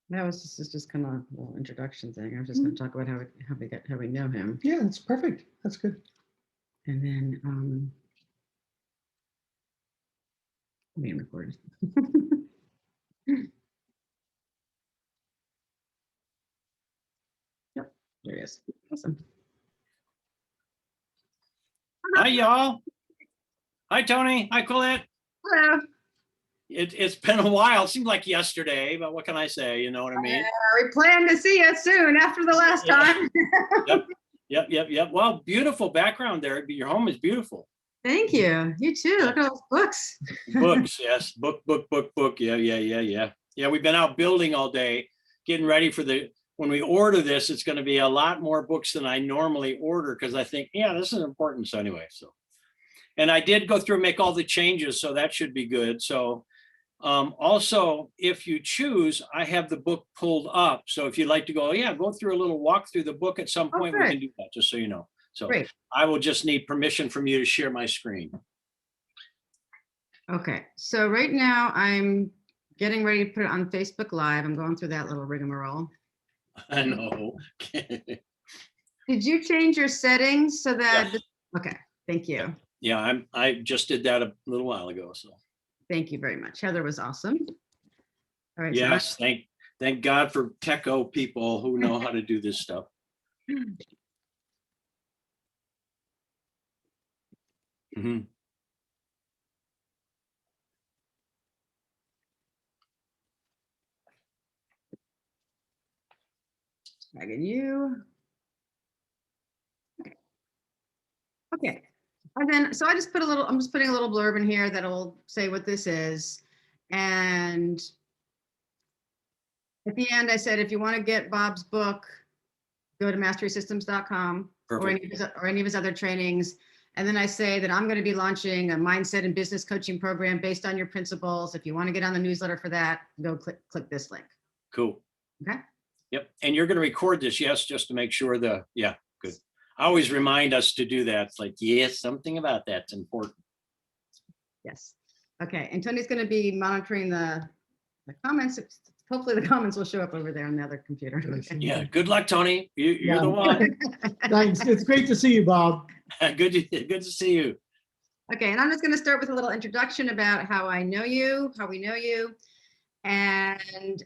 That was just, this is just kind of a little introduction thing. I was just going to talk about how we know him. Yeah, that's perfect. That's good. And then being recorded. Yep, there he is. Awesome. Hi, y'all. Hi, Tony. Hi, Colette. Hello. It's been a while. It seemed like yesterday, but what can I say? You know what I mean? We plan to see you soon after the last time. Yep. Well, beautiful background there. Your home is beautiful. Thank you. You too. Look at those books. Books, yes. Book. Yeah. Yeah, we've been out building all day, getting ready for when we order this, it's going to be a lot more books than I normally order because I think, yeah, this is important. So anyway, and I did go through and make all the changes, so that should be good. So also, if you choose, I have the book pulled up. So if you'd like to go, yeah, go through a little walk through the book at some point, we can do that, just so you know. So great. I will just need permission from you to share my screen. Okay, so right now I'm getting ready to put it on Facebook Live. I'm going through that little rigmarole. I know. Did you change your settings so that? Yes. Okay, thank you. Yeah, I just did that a little while ago. So thank you very much. Heather was awesome. All right. Yes, so thank God for techo people who know how to do this stuff. Mm-hmm. Tagging you. Okay. And then, so I just put I'm just putting a little blurb in here that'll say what this is. And at the end, I said, if you want to get Bob's book, go to masterysystems.com or any of his other trainings. And then I say that I'm going to be launching a mindset and business coaching program based on your principles. If you want to get on the newsletter for that, go click this link. Cool. Okay. Yep. And you're going to record this, yes, just to make sure good. I always remind us to do that. It's like, yes, something about that's important. Yes. Okay. And Tony's going to be monitoring the comments. Hopefully the comments will show up over there on the other computer. Okay. Yeah. Good luck, Tony. You're the one. Thanks. It's great to see you, Bob. Good to see you. Okay. And I'm just going to start with a little introduction about how I know you, how we know you. And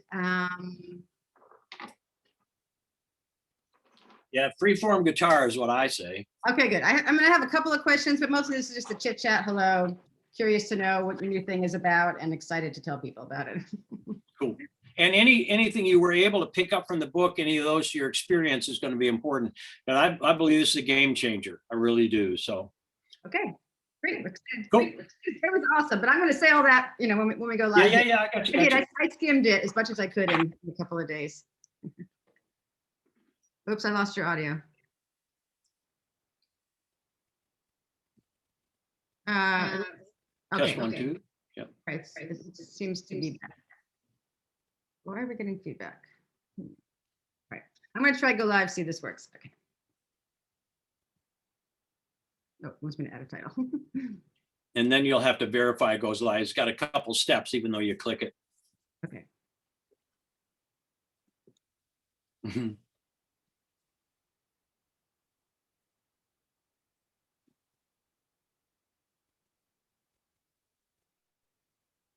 yeah, freeform guitar is what I say. Okay, good. I'm going to have a couple of questions, but mostly this is just a chit chat. Hello. Curious to know what your new thing is about and excited to tell people about it. Cool. And anything you were able to pick up from the book, any of those, your experience is going to be important. And I believe this is a game changer. I really do. So. Okay, great. Cool. It was awesome. But I'm going to say all that, when we go live. Yeah. I got you. I skimmed it as much as I could in a couple of days. Oops, I lost your audio. Okay. Just 1, 2. Yep. Right. It seems to be bad. Why are we getting feedback? Right. I'm going to try go live, see if this works. Okay. Oh, it wants me to add a title. And then you'll have to verify it goes live. It's got a couple steps, even though you click it. Okay.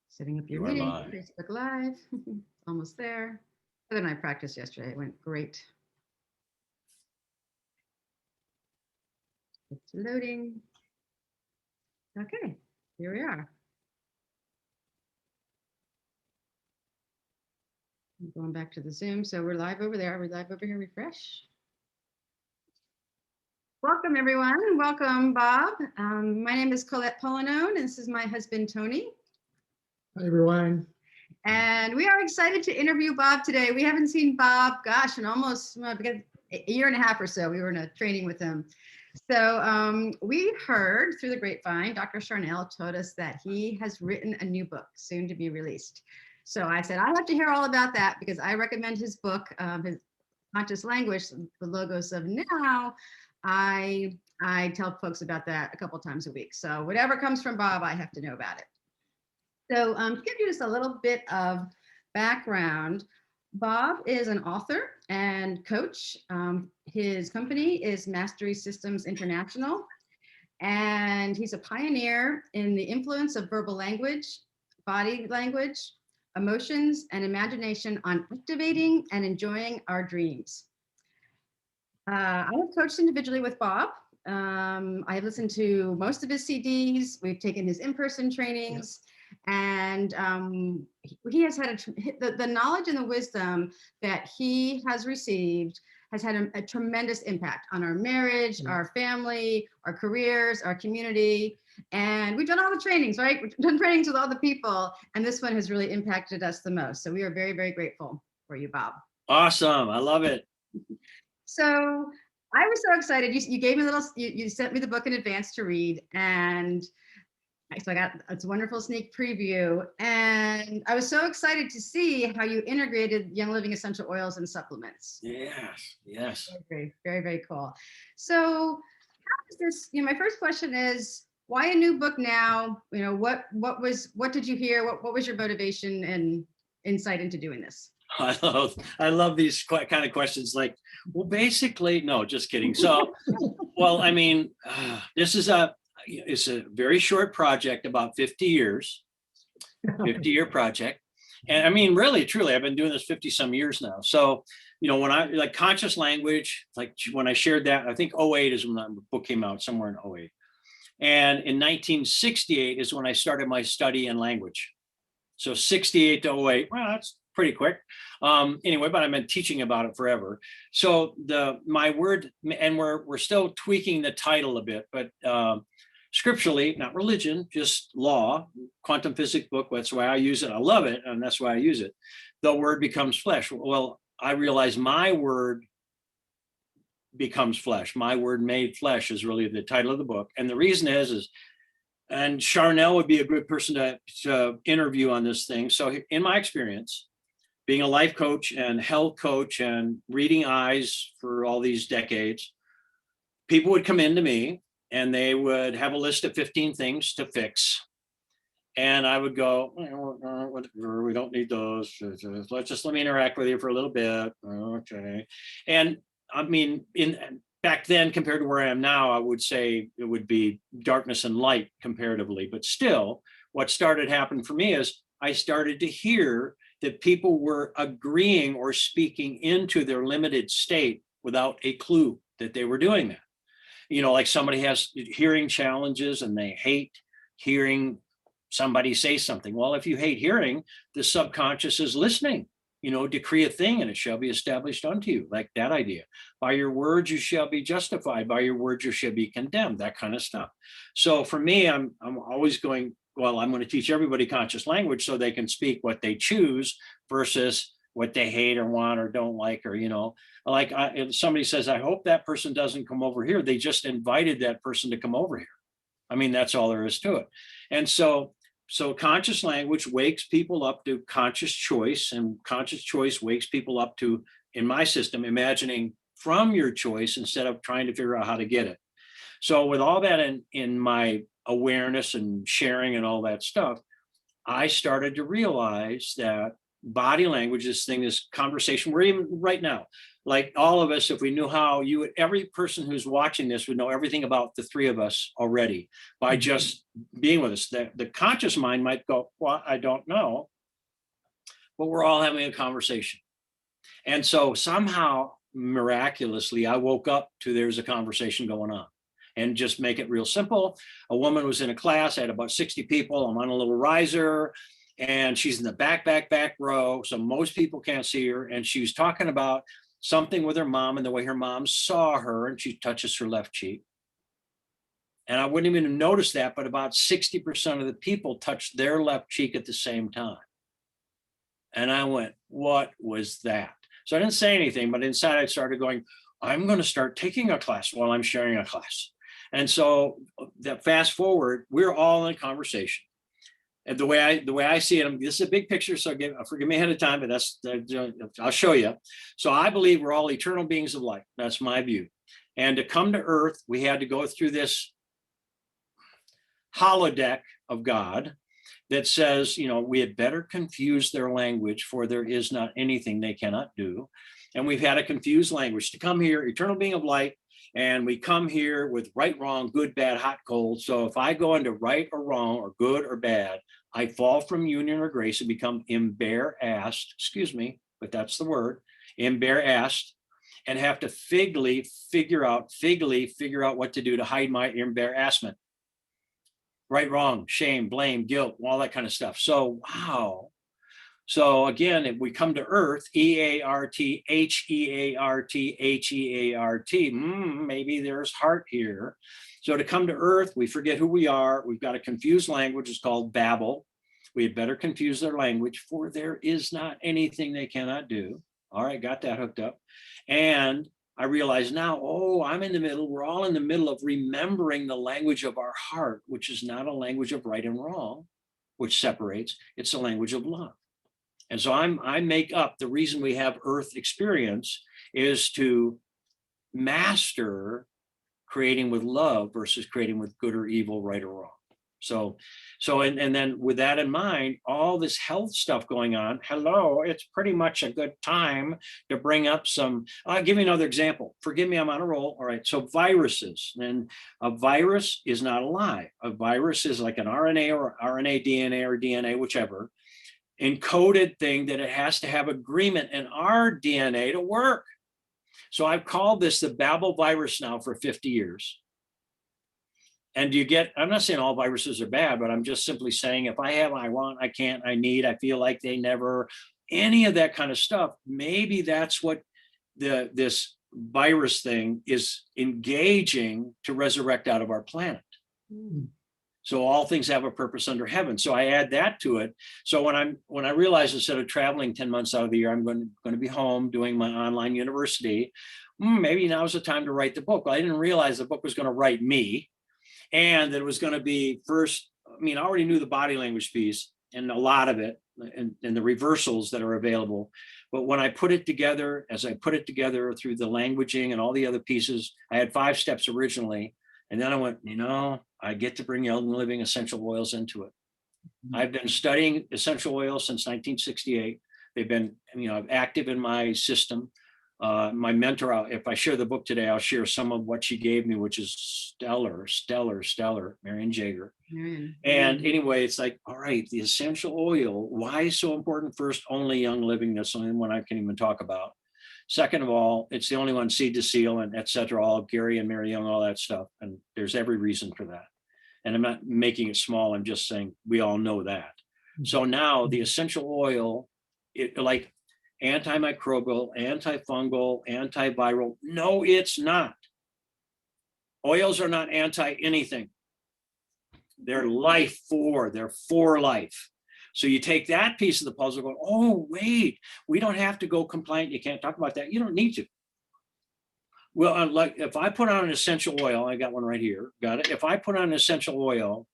Setting up your meeting, Facebook Live, almost there. Heather and I practiced yesterday. It went great. It's loading. Okay, here we are. I'm going back to the Zoom. So we're live over there. We're live over here. Refresh. Welcome, everyone. Welcome, Bob. My name is Colette Polinone, and this is my husband, Tony. Hi, everyone. And we are excited to interview Bob today. We haven't seen Bob, gosh, in almost a year and a half or so. We were in a training with him. So we heard through the grapevine, Dr. Charnel told us that he has written a new book soon to be released. So I said, I'd love to hear all about that because I recommend his book, his Conscious Language, The Logos of Now. I tell folks about that a couple times a week. So whatever comes from Bob, I have to know about it. So to give you just a little bit of background, Bob is an author and coach. His company is Mastery Systems International, and he's a pioneer in the influence of verbal language, body language, emotions, and imagination on activating and enjoying our dreams. I have coached individually with Bob. I have listened to most of his CDs. We've taken his in-person trainings, and he has had the knowledge and the wisdom that he has received has had a tremendous impact on our marriage, our family, our careers, our community. And we've done all the trainings, right? We've done trainings with all the people, and this one has really impacted us the most. So we are very, very grateful for you, Bob. Awesome. I love it. So I was so excited. You gave me a little, you sent me the book in advance to read. And so I got it's a wonderful sneak preview. And I was so excited to see how you integrated Young Living essential oils and supplements. Yes, yes. Very, very, very cool. So how is this, my first question is, why a new book now? What did you hear? What was your motivation and insight into doing this? I love these kind of questions. Like, well, basically, no, just kidding. So, well, I mean, it's a very short project, about 50 years, 50-year project. And I mean, really, truly, I've been doing this 50 some years now. So, when I like conscious language, like when I shared that, I think 08 is when the book came out, somewhere in 08. And in 1968 is when I started my study in language. So 68 to 08, well, that's pretty quick. Anyway, but I've been teaching about it forever. So my word, and we're still tweaking the title a bit, but scripturally, not religion, just law, quantum physics book. That's why I use it. I love it, and that's why I use it. The word becomes flesh. Well, I realize my word becomes flesh. My word made flesh is really the title of the book. And the reason is and Charnel would be a good person to interview on this thing. So in my experience, being a life coach and health coach and reading eyes for all these decades, people would come into me and they would have a list of 15 things to fix. And I would go, whatever, we don't need those. Let me interact with you for a little bit. Okay. And I mean, back then, compared to where I am now, I would say it would be darkness and light comparatively. But still, what started happening for me is I started to hear that people were agreeing or speaking into their limited state without a clue that they were doing that. Like somebody has hearing challenges and they hate hearing somebody say something. Well, if you hate hearing, the subconscious is listening. Decree a thing and it shall be established unto you, like that idea. By your words you shall be justified, by your words you shall be condemned, that kind of stuff. So for me, I'm always going, well, I'm going to teach everybody conscious language so they can speak what they choose versus what they hate or want or don't like, or, like if somebody says, I hope that person doesn't come over here, they just invited that person to come over here. I mean, that's all there is to it. And so conscious language wakes people up to conscious choice, and conscious choice wakes people up to, in my system, imagining from your choice instead of trying to figure out how to get it. So with all that in my awareness and sharing and all that stuff, I started to realize that body language, this thing, this conversation, we're even right now, like all of us, if we knew how every person who's watching this would know everything about the three of us already by just being with us. The conscious mind might go, well, I don't know, but we're all having a conversation. And so somehow, miraculously, I woke up to there's a conversation going on. And just make it real simple. A woman was in a class, I had about 60 people. I'm on a little riser and she's in the back row. So most people can't see her. And she was talking about something with her mom and the way her mom saw her, and she touches her left cheek. And I wouldn't even notice that, but about 60% of the people touched their left cheek at the same time. And I went, what was that? So I didn't say anything, but inside I started going, I'm going to start taking a class while I'm sharing a class. And so that fast forward, we're all in a conversation. And the way I see it, this is a big picture, so forgive me ahead of time, but I'll show you. So I believe we're all eternal beings of light. That's my view. And to come to Earth, we had to go through this holodeck of God. that says, we had better confuse their language, for there is not anything they cannot do. And we've had a confused language to come here, eternal being of light, and we come here with right, wrong, good, bad, hot, cold. So if I go into right or wrong or good or bad, I fall from union or grace and become embarrassed, excuse me, but that's the word, embarrassed, and have to figly figure out what to do to hide my embarrassment. Right, wrong, shame, blame, guilt, all that kind of stuff. So, wow. So again, if we come to earth, E-A-R-T, H-E-A-R-T, H-E-A-R-T, maybe there's heart here. So to come to earth, we forget who we are. We've got a confused language. It's called Babel. We had better confuse their language, for there is not anything they cannot do. All right, got that hooked up. And I realize now, I'm in the middle. We're all in the middle of remembering the language of our heart, which is not a language of right and wrong, which separates. It's a language of love. And so I make up the reason we have earth experience is to master creating with love versus creating with good or evil, right or wrong. So and then with that in mind, all this health stuff going on, it's pretty much a good time to bring up some, I'll give you another example. Forgive me, I'm on a roll. All right, so viruses. And a virus is not alive. A virus is like an RNA or RNA, DNA or DNA, whichever, encoded thing that it has to have agreement in our DNA to work. So I've called this the Babel virus now for 50 years. And I'm not saying all viruses are bad, but I'm just simply saying if I have, I want, I can't, I need, I feel like they never, any of that kind of stuff, maybe that's what this virus thing is engaging to resurrect out of our planet. So all things have a purpose under heaven. So I add that to it. So when I realize instead of traveling 10 months out of the year, I'm going to be home doing my online university, maybe now's the time to write the book. Well, I didn't realize the book was going to write me. And that it was going to be first, I already knew the body language piece and a lot of it and the reversals that are available. But when I put it together, as I put it together through the languaging and all the other pieces, I had 5 steps originally. And then I went, I get to bring Young Living essential oils into it. I've been studying essential oils since 1968. They've been, active in my system. My mentor, if I share the book today, I'll share some of what she gave me, which is stellar, Marian Jager. And anyway, it's like, all right, the essential oil, why so important? First, only Young Living. That's the only one I can even talk about. Second of all, it's the only one seed to seal and et cetera, all Gary and Mary Young, all that stuff. And there's every reason for that. And I'm not making it small. I'm just saying we all know that. So now the essential oil, like antimicrobial, antifungal, antiviral. No, it's not. Oils are not anti anything. They're they're for life. So you take that piece of the puzzle, go, wait, we don't have to go compliant. You can't talk about that. You don't need to. Well, like if I put on an essential oil, I got one right here. Got it. If I put on an essential oil,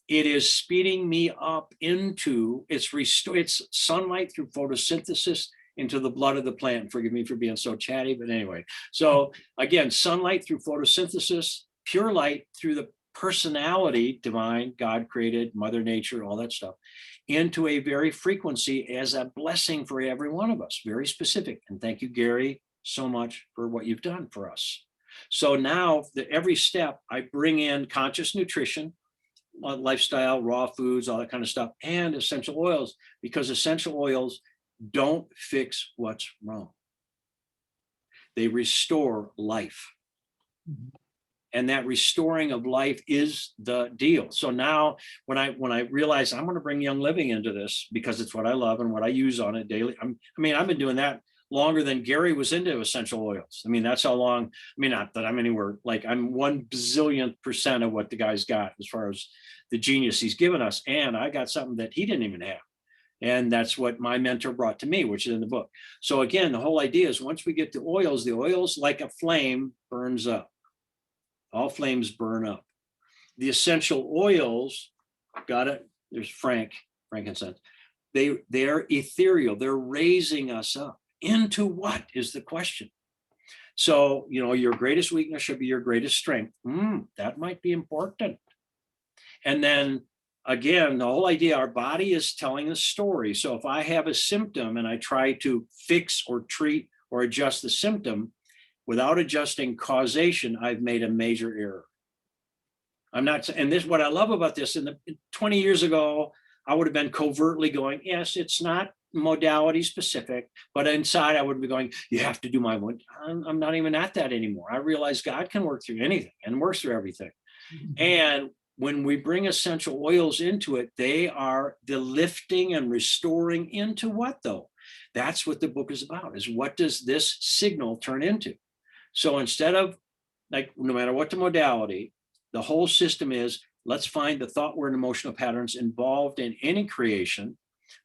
it is speeding me up into it's sunlight through photosynthesis into the blood of the plant. Forgive me for being so chatty, but anyway. So again, sunlight through photosynthesis, pure light through the personality, divine, God created, Mother Nature, all that stuff, into a very frequency as a blessing for every one of us, very specific. And thank you, Gary, so much for what you've done for us. So now every step I bring in conscious nutrition, lifestyle, raw foods, all that kind of stuff, and essential oils, because essential oils don't fix what's wrong. They restore life. And that restoring of life is the deal. So now when I realize I'm going to bring Young Living into this because it's what I love and what I use on it daily. I've been doing that longer than Gary was into essential oils. That's how long, not that I'm anywhere, like I'm 1 bazillionth% of what the guy's got as far as the genius he's given us. And I got something that he didn't even have. And that's what my mentor brought to me, which is in the book. So again, the whole idea is once we get to oils, the oils like a flame burns up. All flames burn up. The essential oils, got it? There's frankincense. They're ethereal. They're raising us up. Into what is the question? So, your greatest weakness should be your greatest strength. That might be important. And then again, the whole idea, our body is telling a story. So if I have a symptom and I try to fix or treat or adjust the symptom without adjusting causation, I've made a major error. I'm not, and this, what I love about this, in the 20 years ago, I would have been covertly going, yes, it's not modality specific, but inside I would be going, you have to do my one. I'm not even at that anymore. I realize God can work through anything and works through everything. And when we bring essential oils into it, they are the lifting and restoring into what though? That's what the book is about, is what does this signal turn into? So instead of, like, no matter what the modality, the whole system is, let's find the thought, word, and emotional patterns involved in any creation,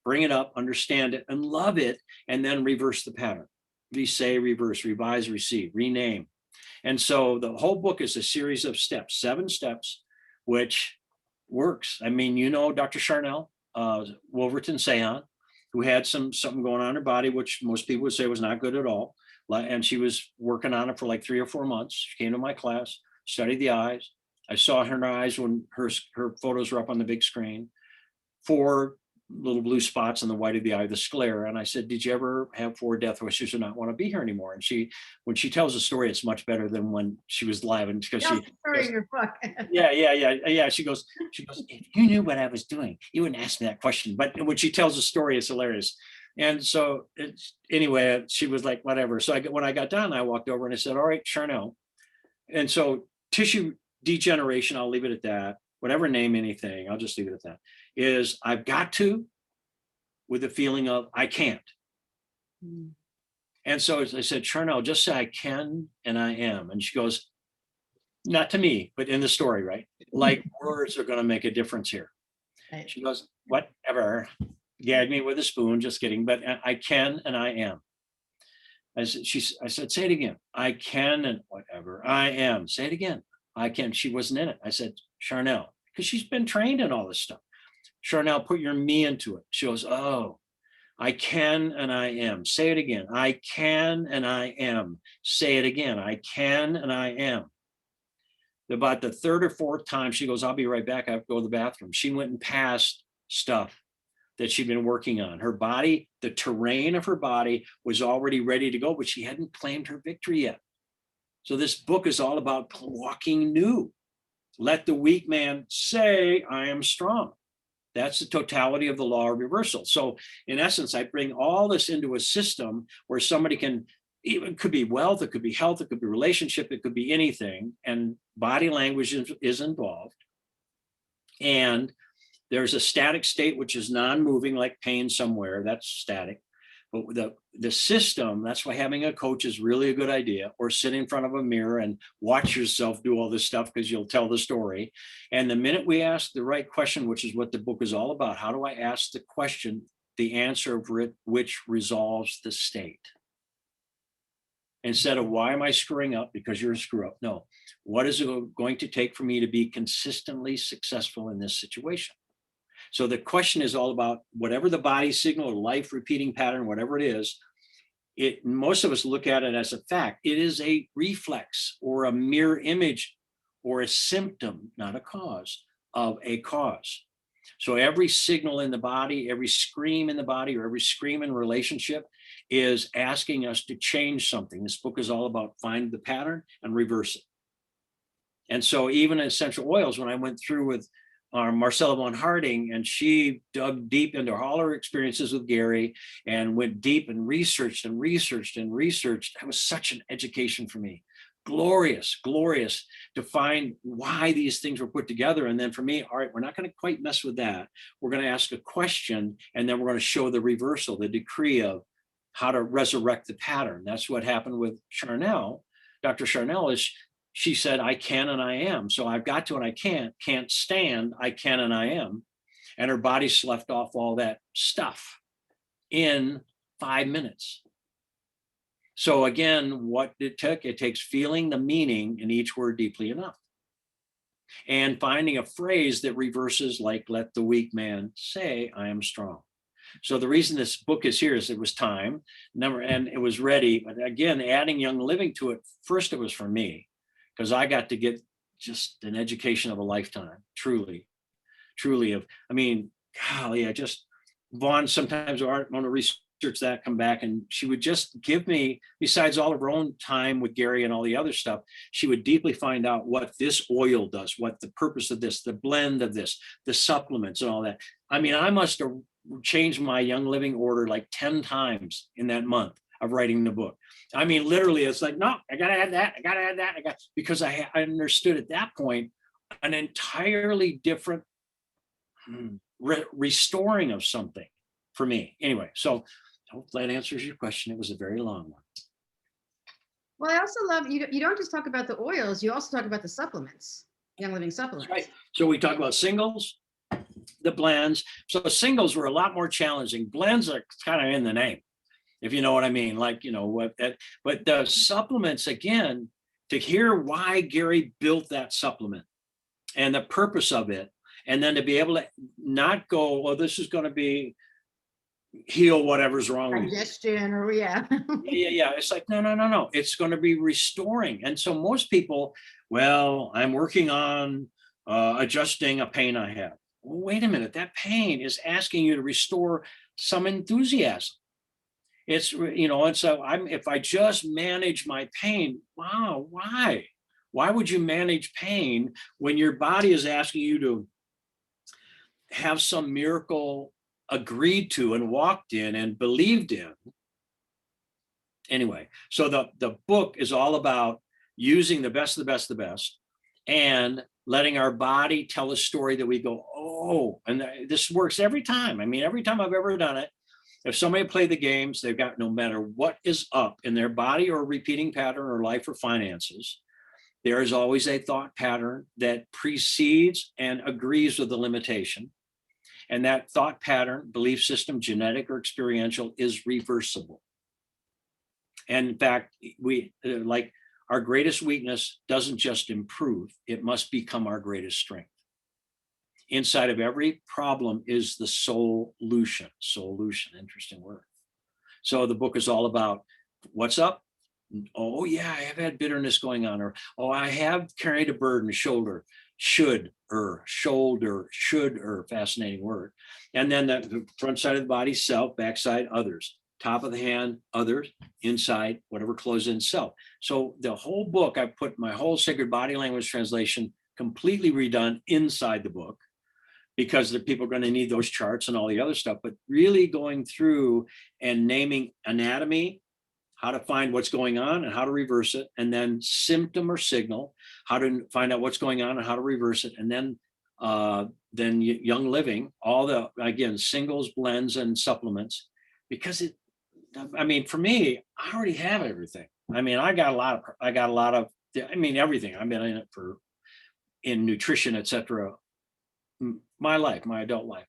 bring it up, understand it, and love it, and then reverse the pattern. Resay, reverse, revise, receive, rename. And so the whole book is a series of steps, 7 steps, which works. I mean, you know, Dr. Charnel, Wolverton Seon, who had something going on in her body, which most people would say was not good at all. And she was working on it for like 3 or 4 months. She came to my class, studied the eyes. I saw her in her eyes when her photos were up on the big screen, 4 little blue spots in the white of the eye, the sclera. And I said, did you ever have 4 death wishes or not want to be here anymore? And she, when she tells the story, it's much better than when she was live. And because Tell the story in your book. yeah. She goes, if you knew what I was doing, you wouldn't ask me that question. But when she tells the story, it's hilarious. And so anyway, she was like, whatever. So when I got done, I walked over and I said, all right, Charnel. And so tissue degeneration, I'll leave it at that. Whatever, name anything, I'll just leave it at that, is I've got to, with the feeling of I can't. And so as I said, Charnel, just say I can and I am. And she goes, not to me, but in the story, right? Like words are going to make a difference here. Right. She goes, whatever. Gag me with a spoon, just kidding, but I can and I am. I said, say it again. I can and whatever. I am. Say it again. I can. She wasn't in it. I said, Charnel, because she's been trained in all this stuff. Charnel, put your me into it. She goes, oh, I can and I am. Say it again. I can and I am. Say it again. I can and I am. About the 3rd or 4th time, she goes, I'll be right back. I have to go to the bathroom. She went and passed stuff that she'd been working on. Her body, the terrain of her body was already ready to go, but she hadn't claimed her victory yet. So this book is all about walking new. Let the weak man say, I am strong. That's the totality of the law of reversal. So in essence, I bring all this into a system where somebody can, it could be wealth, it could be health, it could be relationship, it could be anything. And body language is involved. And there's a static state, which is non-moving, like pain somewhere, that's static. But the system, that's why having a coach is really a good idea, or sit in front of a mirror and watch yourself do all this stuff, because you'll tell the story. And the minute we ask the right question, which is what the book is all about, how do I ask the question, the answer of which resolves the state? Instead of why am I screwing up because you're a screw up? No, what is it going to take for me to be consistently successful in this situation? So the question is all about whatever the body signal or life repeating pattern, whatever it is, most of us look at it as a fact. It is a reflex or a mirror image or a symptom, not a cause, of a cause. So every signal in the body, every scream in the body, or every scream in relationship is asking us to change something. This book is all about find the pattern and reverse it. And so even essential oils, when I went through with Marcella von Harding, and she dug deep into all her experiences with Gary and went deep and researched and researched and researched. That was such an education for me. Glorious, glorious to find why these things were put together. And then for me, all right, we're not going to quite mess with that. We're going to ask a question, and then we're going to show the reversal, the decree of how to resurrect the pattern. That's what happened with Charnel. Dr. Charnel is, she said, I can and I am. So I've got to and I can't stand, I can and I am. And her body sloughed off all that stuff in 5 minutes. So again, what it takes feeling the meaning in each word deeply enough. And finding a phrase that reverses, like, let the weak man say, I am strong. So the reason this book is here is it was time, and it was ready. But again, adding Young Living to it, first it was for me, because I got to get just an education of a lifetime, truly, truly of, I mean, golly, Vaughn sometimes I want to research that, come back, and she would just give me, besides all of her own time with Gary and all the other stuff, she would deeply find out what this oil does, what the purpose of this, the blend of this, the supplements and all that. I mean, I must have changed my Young Living order like 10 times in that month of writing the book. I mean, literally, it's like, no, I gotta add that, I gotta add that, because I understood at that point an entirely different restoring of something for me. Anyway, so I hope that answers your question. It was a very long one. Well, I also love you don't just talk about the oils, you also talk about the supplements, Young Living supplements. Right. So we talk about singles, the blends. So singles were a lot more challenging. Blends are kind of in the name, if you know what I mean. Like, you know, what that, but the supplements, again, to hear why Gary built that supplement and the purpose of it, and then to be able to not go, well, this is going to be heal whatever's wrong with you. Digestion, or yeah. Yeah. It's like, no. It's going to be restoring. And so most people, well, I'm working on adjusting a pain I have. Well, wait a minute, that pain is asking you to restore some enthusiasm. It's, you know, and so if I just manage my pain, wow, why? Why would you manage pain when your body is asking you to have some miracle agreed to and walked in and believed in? Anyway, so the book is all about using the best of the best and letting our body tell a story that we go, oh, and this works every time. I mean, every time I've ever done it, if somebody played the games, they've got, no matter what is up in their body or repeating pattern or life or finances, there is always a thought pattern that precedes and agrees with the limitation. And that thought pattern, belief system, genetic or experiential, is reversible. And in fact, we, like, our greatest weakness doesn't just improve, it must become our greatest strength. Inside of every problem is the solution. Solution, interesting word. So the book is all about what's up. Oh yeah, I have had bitterness going on, or oh, I have carried a burden, shoulder, should, fascinating word. And then the front side of the body, self, back side, others, top of the hand, others, inside, whatever closes in, self. So the whole book, I put my whole Sacred Body Language translation completely redone inside the book, because the people are going to need those charts and all the other stuff, but really going through and naming anatomy, how to find what's going on and how to reverse it, and then symptom or signal, how to find out what's going on and how to reverse it, and then Young Living, all the, again, singles, blends, and supplements, because it, I mean, for me, I already have everything. I mean, I got a lot of, I mean, everything. I've been in it in nutrition, etc. My life, my adult life.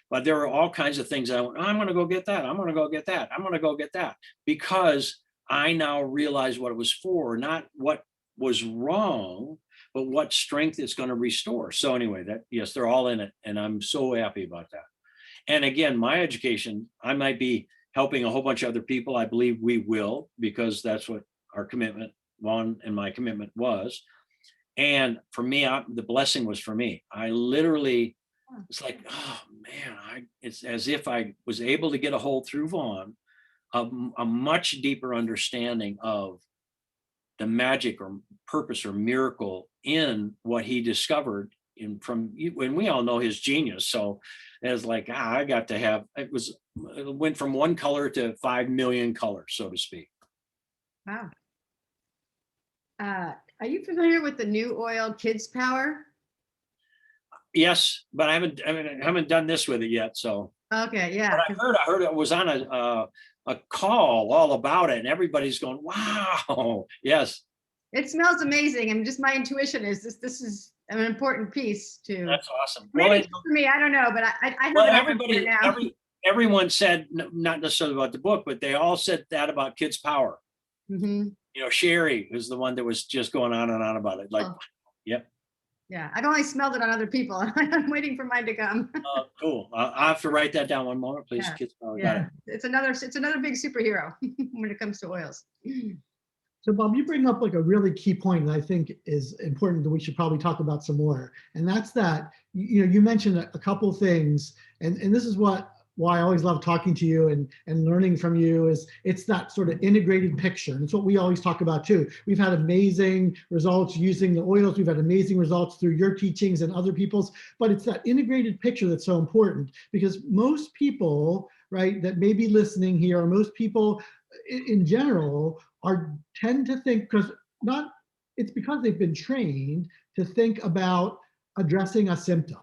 But there are all kinds of things I went, I'm going to go get that. I'm going to go get that. I'm going to go get that, because I now realize what it was for, not what was wrong, but what strength it's going to restore. So anyway, that, yes, they're all in it. And I'm so happy about that. And again, my education, I might be helping a whole bunch of other people. I believe we will, because that's what our commitment, Vaughn and my commitment was. And for me, the blessing was for me. I literally, it's like, oh man, it's as if I was able to get a hold through Vaughn of a much deeper understanding of the magic or purpose or miracle in what he discovered from, when we all know his genius. So it's like, I got to have, it went from one color to 5 million colors, so to speak. Wow. Are you familiar with the new oil, Kids Power? Yes, but I haven't done this with it yet. So okay, yeah. But I heard it was on a call all about it, and everybody's going, "Wow, yes." It smells amazing, and just my intuition is this is an important piece to. That's awesome. Maybe it's for me, I don't know, but I have well, everyone said, not necessarily about the book, but they all said that about Kids Power. Mm-hmm. You know, Sherry was the one that was just going on and on about it. Like, yep. Yeah, I've only smelled it on other people. I'm waiting for mine to come. Cool. I'll have to write that down one moment, please. Yeah. Kids Power. Yeah. It's another big superhero when it comes to oils. So Bob, you bring up like a really key point that I think is important that we should probably talk about some more. And that's that, you mentioned a couple things, and this is why I always love talking to you and learning from you is it's that sort of integrated picture. And it's what we always talk about too. We've had amazing results using the oils. We've had amazing results through your teachings and other people's, but it's that integrated picture that's so important because most people, right, that may be listening here, or most people in general tend to think it's because they've been trained to think about addressing a symptom,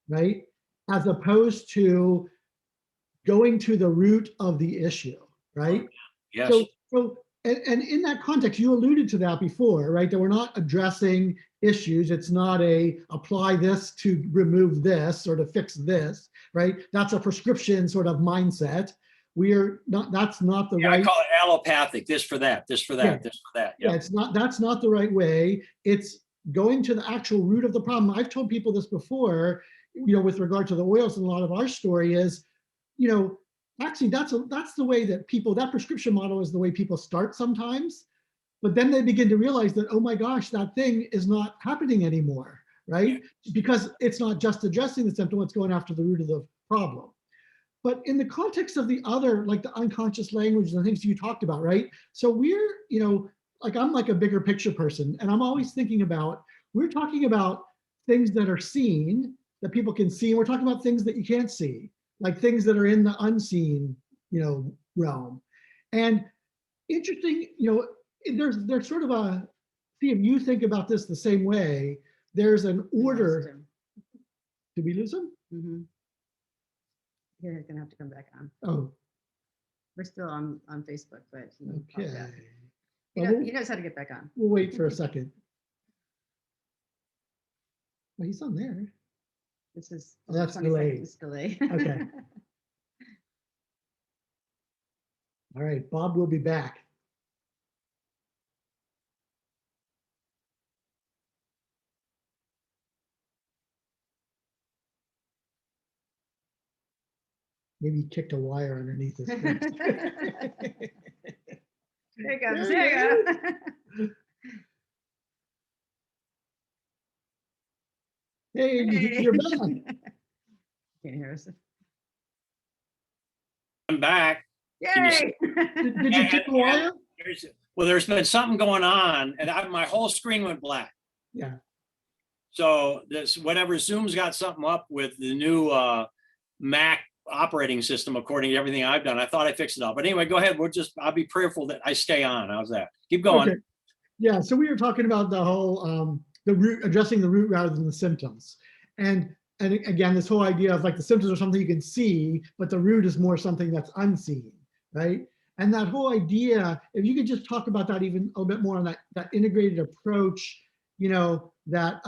right? As opposed to going to the root of the issue, right? Yes. And in that context, you alluded to that before, right? That we're not addressing issues. It's not apply this to remove this or to fix this, right? That's a prescription sort of mindset. That's not the right. I call it allopathic, this for that, this for that, Yeah. this for that. Yeah, that's not the right way. It's going to the actual root of the problem. I've told people this before, with regard to the oils, and a lot of our story is, actually that's the way that that prescription model is the way people start sometimes, but then they begin to realize that, oh my gosh, that thing is not happening anymore, right? Because it's not just addressing the symptom, it's going after the root of the problem. But in the context of the other, like the unconscious language and the things you talked about, right? So I'm like a bigger picture person, and I'm always thinking about, we're talking about things that are seen, that people can see, and we're talking about things that you can't see, like things that are in the unseen, realm. And interesting, there's sort of see if you think about this the same way, there's an order. Did we lose him? Mm-hmm. Yeah, he's gonna have to come back on. Oh. We're still on Facebook, but okay. He knows how to get back on. We'll wait for a second. Well, he's on there. This is that's 20 delayed. seconds delay. Okay. All right, Bob will be back. Maybe he kicked a wire underneath his fence. There he goes. There you go. Hey, you're back. Can't hear us. I'm back. Yay! Did you kick a wire? There's been something going on, and my whole screen went black. Yeah. So whatever Zoom's got something up with the new Mac operating system, according to everything I've done. I thought I fixed it all, but anyway, go ahead. I'll be prayerful that I stay on. How's that? Keep going. Okay. Yeah. So we were talking about the whole the root, addressing the root rather than the symptoms, and again, this whole idea of like the symptoms are something you can see, but the root is more something that's unseen, right? And that whole idea, if you could just talk about that even a little bit more on that integrated approach, that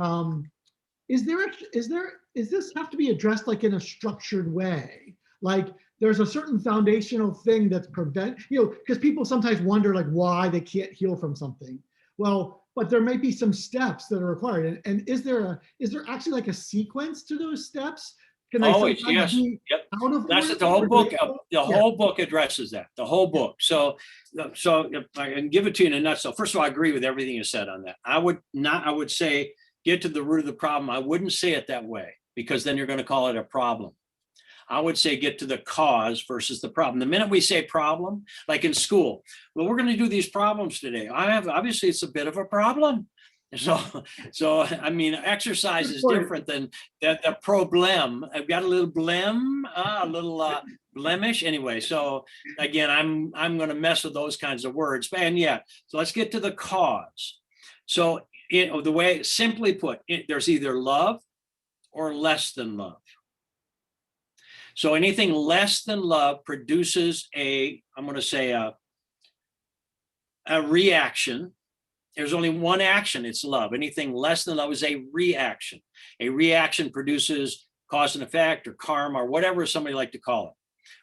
is this have to be addressed like in a structured way? Like there's a certain foundational thing that's because people sometimes wonder like why they can't heal from something. Well, but there might be some steps that are required. And is there actually like a sequence to those steps? Can Always, yes. Yep. That's the whole book. The whole book addresses that. The whole book. So if I can give it to you in a nutshell. First of all, I agree with everything you said on that. I would say get to the root of the problem. I wouldn't say it that way because then you're going to call it a problem. I would say get to the cause versus the problem. The minute we say problem, like in school, well, we're going to do these problems today. Obviously it's a bit of a problem. So I mean, exercise is different than the problem. I've got a little blemish anyway. So again, I'm going to mess with those kinds of words. And yeah, so let's get to the cause. So the way, simply put, there's either love or less than love. So anything less than love produces I'm going to say a reaction. There's only one action, it's love. Anything less than love is a reaction. A reaction produces cause and effect or karma or whatever somebody like to call it.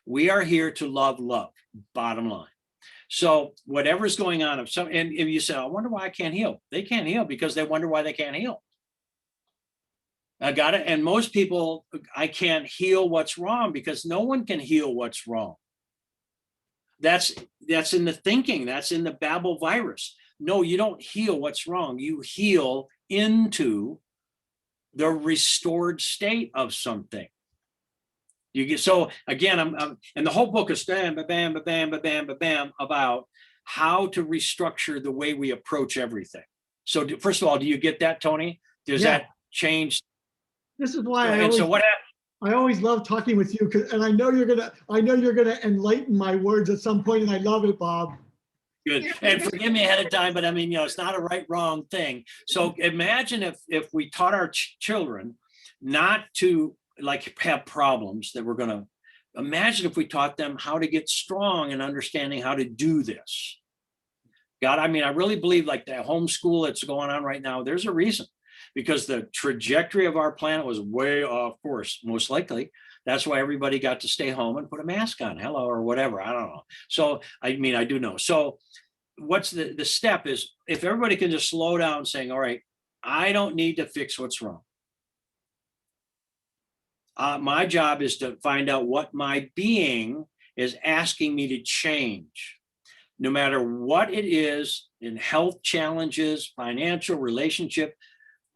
We are here to love, bottom line. So whatever's going on, and if you say, I wonder why I can't heal. They can't heal because they wonder why they can't heal. I got it. And most people, I can't heal what's wrong because no one can heal what's wrong. That's in the thinking. That's in the Babel virus. No, you don't heal what's wrong. You heal into the restored state of something. You get, so again, and the whole book is bam, bam, bam, bam, bam, bam, bam, about how to restructure the way we approach everything. So first of all, do you get that, Tony? Does that change? This is why And so what happened? I always love talking with you, and I know you're gonna enlighten my words at some point, and I love it, Bob. Good. And forgive me ahead of time, but I mean, it's not a right, wrong thing. So imagine if we taught our children not to like have problems that we're going to, imagine if we taught them how to get strong and understanding how to do this. God, I mean, I really believe like that homeschool that's going on right now, there's a reason, because the trajectory of our planet was way off course, most likely. That's why everybody got to stay home and put a mask on, hello, or whatever, I don't know. So, I mean, I do know. So what's the step is, if everybody can just slow down saying, all right, I don't need to fix what's wrong. My job is to find out what my being is asking me to change, no matter what it is, in health challenges, financial, relationship,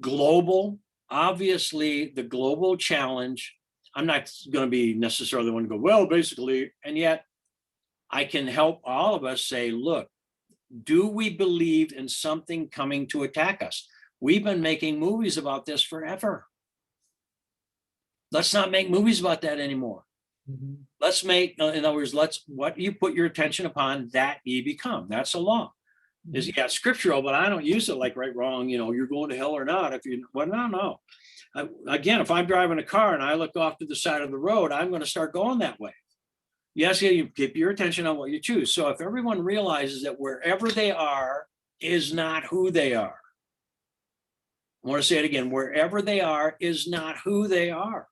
global. Obviously, the global challenge, I'm not going to be necessarily the one to go, well, basically, and yet I can help all of us say, look, do we believe in something coming to attack us? We've been making movies about this forever. Let's not make movies about that anymore. Mm-hmm. Let's make, in other words, what you put your attention upon, that ye become. That's a law. Mm-hmm. Is scriptural, but I don't use it like right, wrong, you're going to hell or not. If you, well, no. Again, if I'm driving a car and I look off to the side of the road, I'm going to start going that way. Yes, you keep your attention on what you choose. So if everyone realizes that wherever they are is not who they are. I want to say it again, wherever they are is not who they are.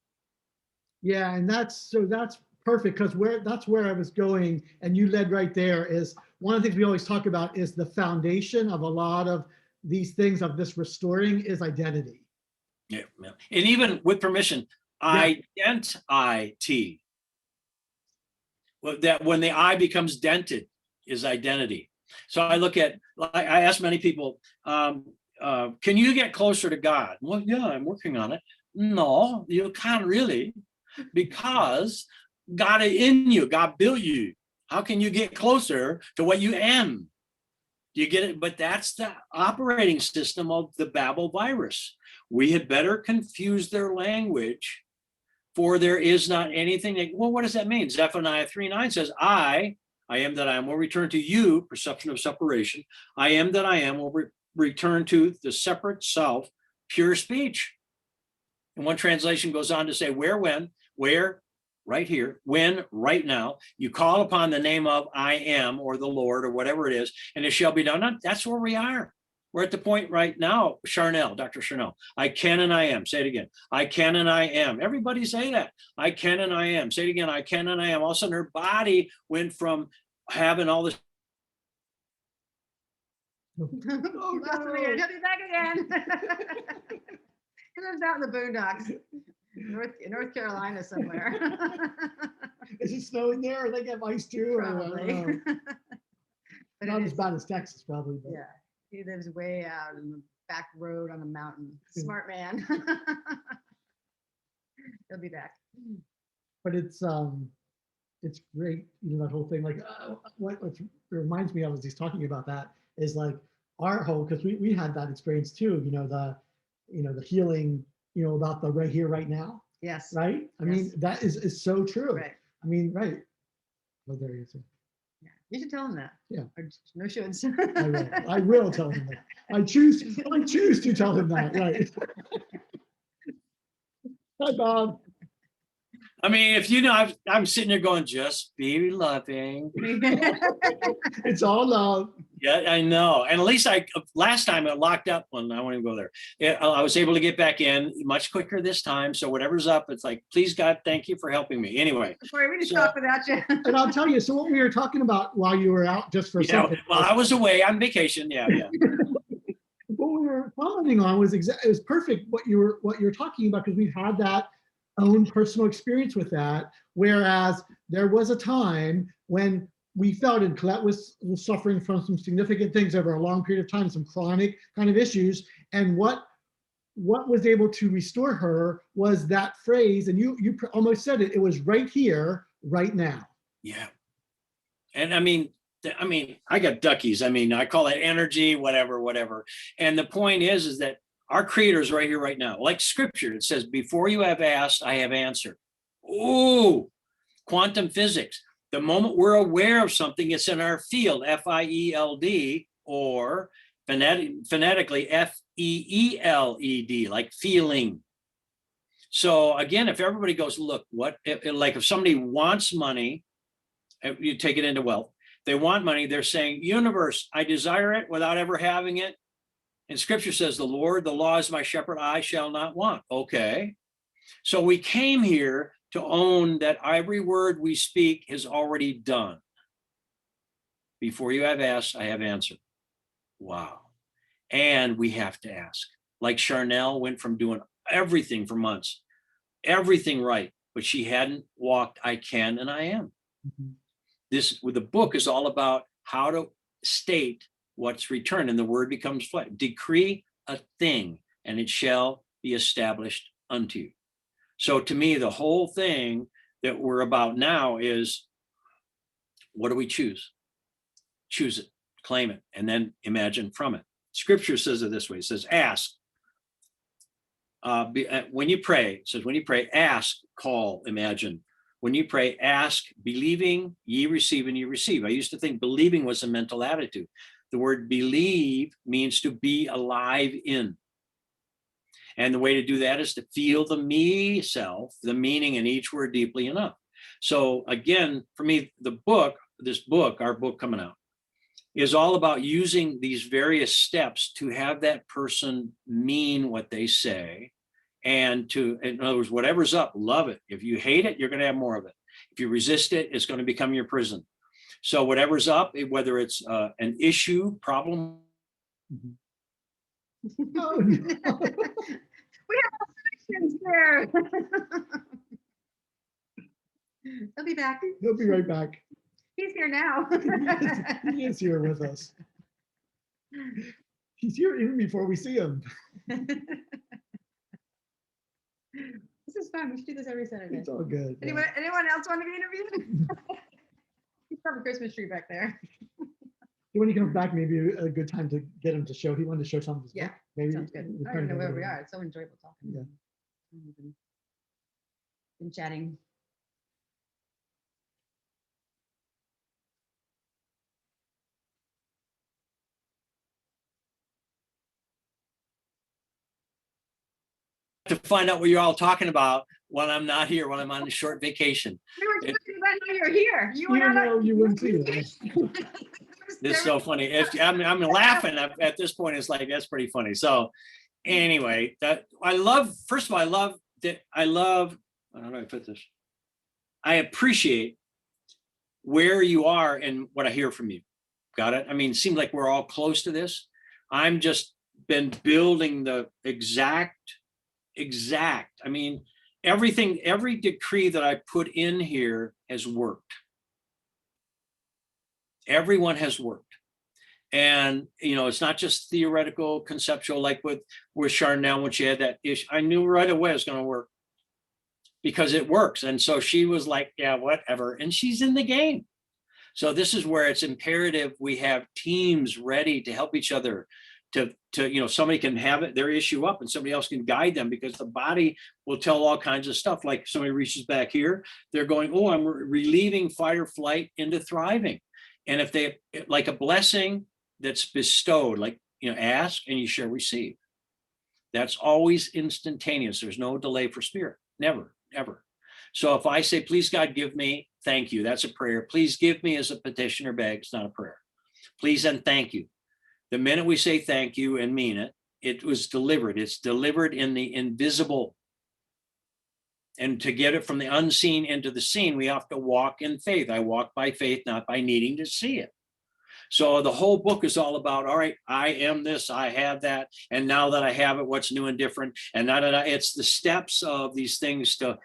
Yeah, and that's perfect, because that's where I was going, and you led right there. Is one of the things we always talk about is the foundation of a lot of these things, of this restoring, is identity. Yeah. And even with permission, ident-I-T. Well, that when the I becomes dented is identity. So I look at, I ask many people, can you get closer to God? Well, yeah, I'm working on it. No, you can't really, because God is in you, God built you. How can you get closer to what you am? Do you get it? But that's the operating system of the Babel virus. We had better confuse their language, for there is not anything that, well, what does that mean? Zephaniah 3:9 says, I am that I am will return to you, perception of separation. I am that I am will return to the separate self, pure speech. And one translation goes on to say, where, right here, when, right now, you call upon the name of I am, or the Lord, or whatever it is, and it shall be done. That's where we are. We're at the point right now, Dr. Charnel, I can and I am. Say it again. I can and I am. Everybody say that. I can and I am. Say it again. I can and I am. All of a sudden her body went from having all this. Oh, no. He'll be back again. He lives out in the boondocks, North Carolina somewhere. Is it snowing there? Or they get ice too? Probably. But not as bad as Texas, probably. But. Yeah. He lives way out in the back road on a mountain. Smart man. He'll be back. But it's great, that whole thing. Like what reminds me of, as he's talking about that, is like our whole, because we had that experience too. The healing, about the right here, right now. Yes. Right. I mean, that is so true. Right. I mean, right. Well, there you go. Yeah. You should tell him that. Yeah. Or no shoulds. I will tell him that. I choose to tell him that. Right. Hi, Bob. I mean, if I'm sitting there going, just be loving. It's all love. Yeah, I know. And at least last time I locked up when I won't even go there. I was able to get back in much quicker this time. So whatever's up, it's like, please God, thank you for helping me. Anyway. Sorry, we didn't talk without you. And I'll tell you, so what we were talking about while you were out, just for a second. Well, I was away on vacation. Yeah. What we were commenting on was it was perfect what you're talking about, because we've had that own personal experience with that. Whereas there was a time when we felt, and Colette was suffering from some significant things over a long period of time, some chronic kind of issues. And what was able to restore her was that phrase, and you almost said it, it was right here, right now. Yeah. And I mean, I got duckies. I mean, I call it energy, whatever. And the point is that our Creator is right here, right now. Like Scripture, it says, before you have asked, I have answered. Ooh, quantum physics. The moment we're aware of something, it's in our field, F-I-E-L-D, or phonetically F-E-E-L-E-D, like feeling. So again, if everybody goes, look, like if somebody wants money, you take it into wealth, they want money, they're saying, universe, I desire it without ever having it. And Scripture says, the Lord, the law is my shepherd, I shall not want. Okay. So we came here to own that every word we speak is already done. Before you have asked, I have answered. Wow. And we have to ask. Like Charnel went from doing everything for months, everything right, but she hadn't walked I can and I am. Mm-hmm. The book is all about how to state what's returned, and the word becomes flesh. Decree a thing, and it shall be established unto you. So to me, the whole thing that we're about now is, what do we choose? Choose it, claim it, and then imagine from it. Scripture says it this way. It says, ask. When you pray, it says, when you pray, ask, call, imagine. When you pray, ask, believing, ye receive, and you receive. I used to think believing was a mental attitude. The word believe means to be alive in. And the way to do that is to feel the me self, the meaning in each word deeply enough. So again, for me, our book coming out, is all about using these various steps to have that person mean what they say, and in other words, whatever's up, love it. If you hate it, you're going to have more of it. If you resist it, it's going to become your prison. So whatever's up, whether it's an issue, problem. Oh, no. We have predictions there. He'll be back. He'll be right back. He's here now. He is here with us. He's here even before we see him. This is fun. We should do this every Saturday. It's all good. Anyone else want to be interviewed? He's got a Christmas tree back there. When he comes back, maybe a good time to get him to show. He wanted to show some of his book. Maybe sounds good. I don't even know where we are. It's so enjoyable talking. Yeah. Been chatting. To find out what you're all talking about when I'm not here, when I'm on a short vacation. We were talking about how you're here. You were Even not. though you wouldn't see it. It's so funny. I'm laughing at this point. It's like, that's pretty funny. So anyway, I don't know how to put this. I appreciate where you are and what I hear from you. Got it? I mean, it seems like we're all close to this. I'm just been building the exact. I mean, everything, every decree that I put in here has worked. Everyone has worked. And, it's not just theoretical, conceptual, like with Charnel, when she had that issue. I knew right away it was going to work because it works. And so she was like, yeah, whatever. And she's in the game. So this is where it's imperative we have teams ready to help each other, to somebody can have their issue up and somebody else can guide them, because the body will tell all kinds of stuff. Like somebody reaches back here, they're going, oh, I'm relieving fight or flight into thriving. And if they, like a blessing that's bestowed, like, ask and you shall receive. That's always instantaneous. There's no delay for spirit. Never, ever. So if I say, please God, give me, thank you. That's a prayer. Please give me as a petition or beg. It's not a prayer. Please and thank you. The minute we say thank you and mean it, it was delivered. It's delivered in the invisible. And to get it from the unseen into the seen, we have to walk in faith. I walk by faith, not by needing to see it. So the whole book is all about, all right, I am this, I have that. And now that I have it, what's new and different? And it's the steps of these things to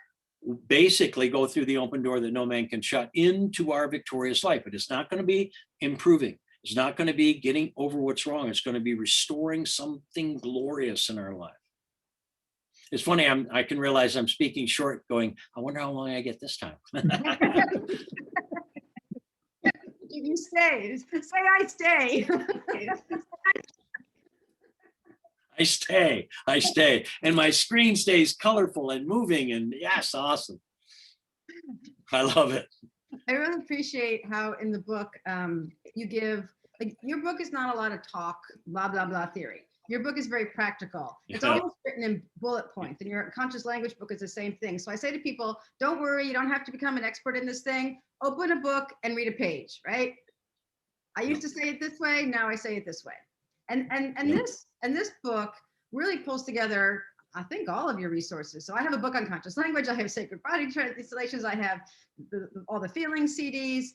basically go through the open door that no man can shut into our victorious life. But it's not going to be improving. It's not going to be getting over what's wrong. It's going to be restoring something glorious in our life. It's funny, I can realize I'm speaking short going, I wonder how long I get this time. You stay. Say I stay. I stay. And my screen stays colorful and moving, and yes, awesome. I love it. I really appreciate how in the book you give, like, your book is not a lot of talk, blah, blah, blah theory. Your book is very practical. It's almost written in bullet points, and your conscious language book is the same thing. So I say to people, don't worry, you don't have to become an expert in this thing. Open a book and read a page, right? I used to say it this way, now I say it this way. And this book really pulls together, I think, all of your resources. So I have a book on conscious language, I have sacred body installations, I have all the feeling CDs.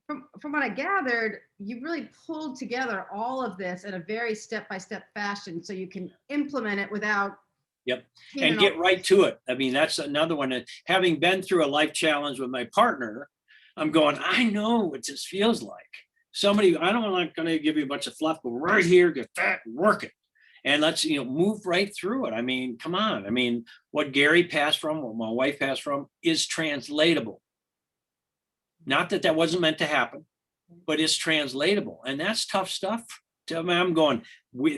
From what I gathered, you really pulled together all of this in a very step-by-step fashion so you can implement it without. Yep. And get right to it. I mean, that's another one. Having been through a life challenge with my partner, I'm going, I know what this feels like. Somebody, I don't like going to give you a bunch of fluff, but right here, get that, work it. And let's, move right through it. I mean, come on. I mean, what Gary passed from, what my wife passed from is translatable. Not that wasn't meant to happen, but it's translatable. And that's tough stuff. I'm going,